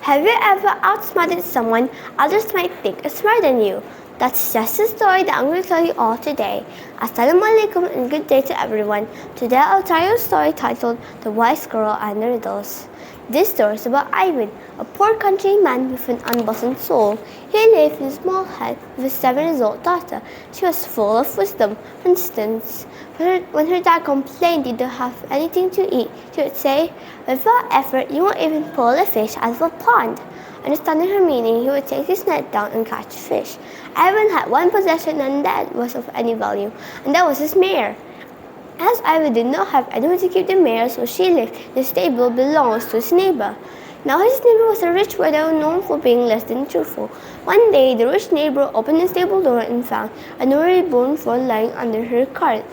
Have you ever outsmarted someone others might think is smarter than you? That's just the story that I'm going to tell you all today. Assalamu alaikum and good day to everyone. Today I'll tell you a story titled The Wise Squirrel and the Riddles. This story is about Ivan, a poor country man with an unbosomed soul. He lived in a small hut with a 7-year-old daughter. She was full of wisdom. For instance, when her dad complained he didn't have anything to eat, she would say, "Without effort, you won't even pull a fish out of a pond." Understanding her meaning, he would take his net down and catch fish. Ivan had one possession and that was of any value, and that was his mare. As Ivan did not have anyone to keep the mare, so she lived in the stable belongs to his neighbor. Now his neighbor was a rich widow known for being less than truthful. One day, the rich neighbor opened the stable door and found a newly born fawn lying under her cart.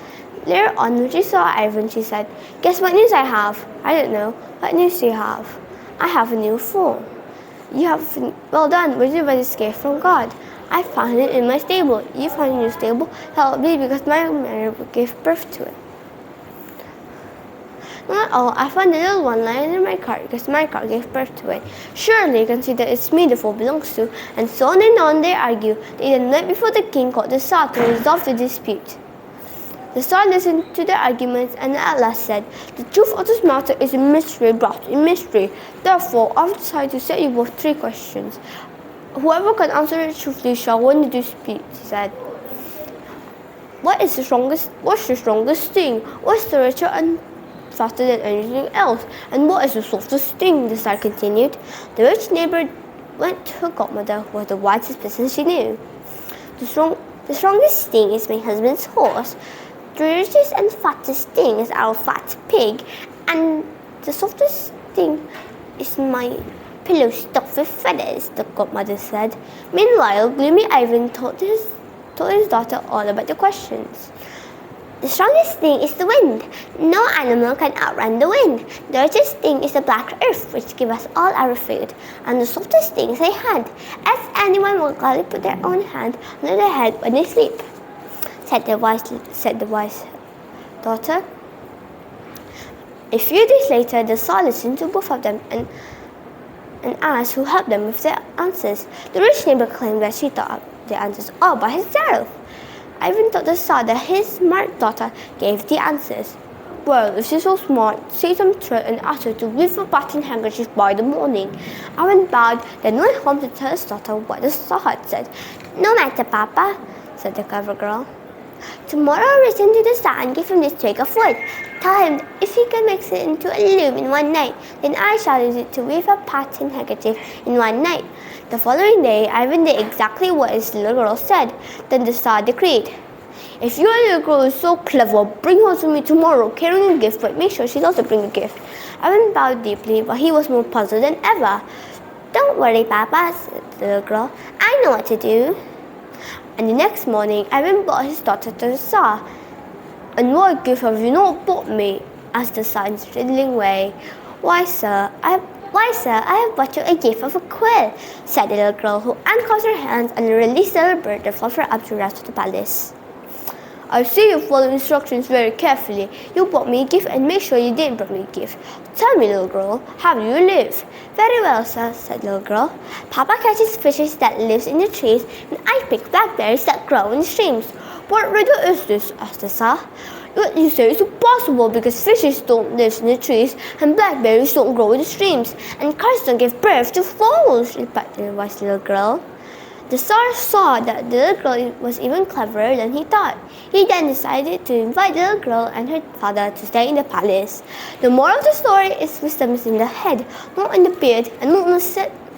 Later on, when she saw Ivan, she said, "Guess what news I have?" "I don't know. What news do you have?" "I have a new fawn." "You have well done. Where did you get this gift from God?" "I found it in my stable." "You found a new stable?" "That will be because my mare gave birth to it." "Not all. I found a little one lying in my cart because my cart gave birth to it." "Surely you can see that it's me the foal belongs to." And so on and on they argue. The night before the king called the Tsar to resolve the dispute. The Tsar listened to their arguments and at last said, "The truth of this matter is a mystery wrapped in mystery. Therefore, I have decided to set you both 3 questions. Whoever can answer it truthfully shall win the dispute," he said. What's the strongest thing? What's the richer and faster than anything else? And what is the softest thing?" the Tsar continued. The rich neighbor went to her godmother, who was the wisest person she knew. The strongest thing is my husband's horse. The richest and fattest thing is our fat pig. And the softest thing is my pillow stuffed with feathers, the godmother said. Meanwhile, gloomy Ivan told his daughter all about the questions. "The strongest thing is the wind. No animal can outrun the wind. The richest thing is the black earth, which gives us all our food. And the softest thing is a hand, as anyone will gladly put their own hand under their head when they sleep," said the wise daughter. A few days later, the Tsar listened to both of them and asked who helped them with their answers. The rich neighbor claimed that she thought up the answers all by herself. Ivan told the Tsar that his smart daughter gave the answers. "Well, if she's so smart, say some thread and ask her to weave a cotton handkerchief by the morning." Ivan bowed, then went home to tell his daughter what the Tsar had said. "No matter, Papa," said the clever girl. "Tomorrow I'll return to the Tsar and give him this twig of wood. Tell him if he can mix it into a loom in one night, then I shall use it to weave a cotton handkerchief in one night." The following day, Ivan did exactly what his little girl said. Then the Tsar decreed, "If your little girl is so clever, bring her to me tomorrow carrying a gift, but make sure she doesn't bring a gift." Ivan bowed deeply, but he was more puzzled than ever. "Don't worry, Papa," said the little girl. "I know what to do." And the next morning, Ivan brought his daughter to the Tsar. "And what gift have you not brought me?" asked the Tsar in a riddling way. Why, sir, I have brought you a gift of a quill," said the little girl, who uncrossed her hands and released the little bird that flew her up to the rest of the palace. "I see you follow instructions very carefully. You brought me a gift and make sure you didn't bring me a gift. Tell me, little girl, how do you live?" "Very well, sir," said the little girl. "Papa catches fishes that lives in the trees, and I pick blackberries that grow in the streams." "What riddle is this?" asked the Tsar. "What you say is impossible because fishes don't live in the trees and blackberries don't grow in the streams and carts don't give birth to foals," replied the wise little girl. The Tsar saw that the little girl was even cleverer than he thought. He then decided to invite the little girl and her father to stay in the palace. The moral of the story is wisdom is in the head, not in the beard, and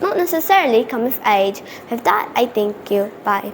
not necessarily come with age. With that, I thank you. Bye.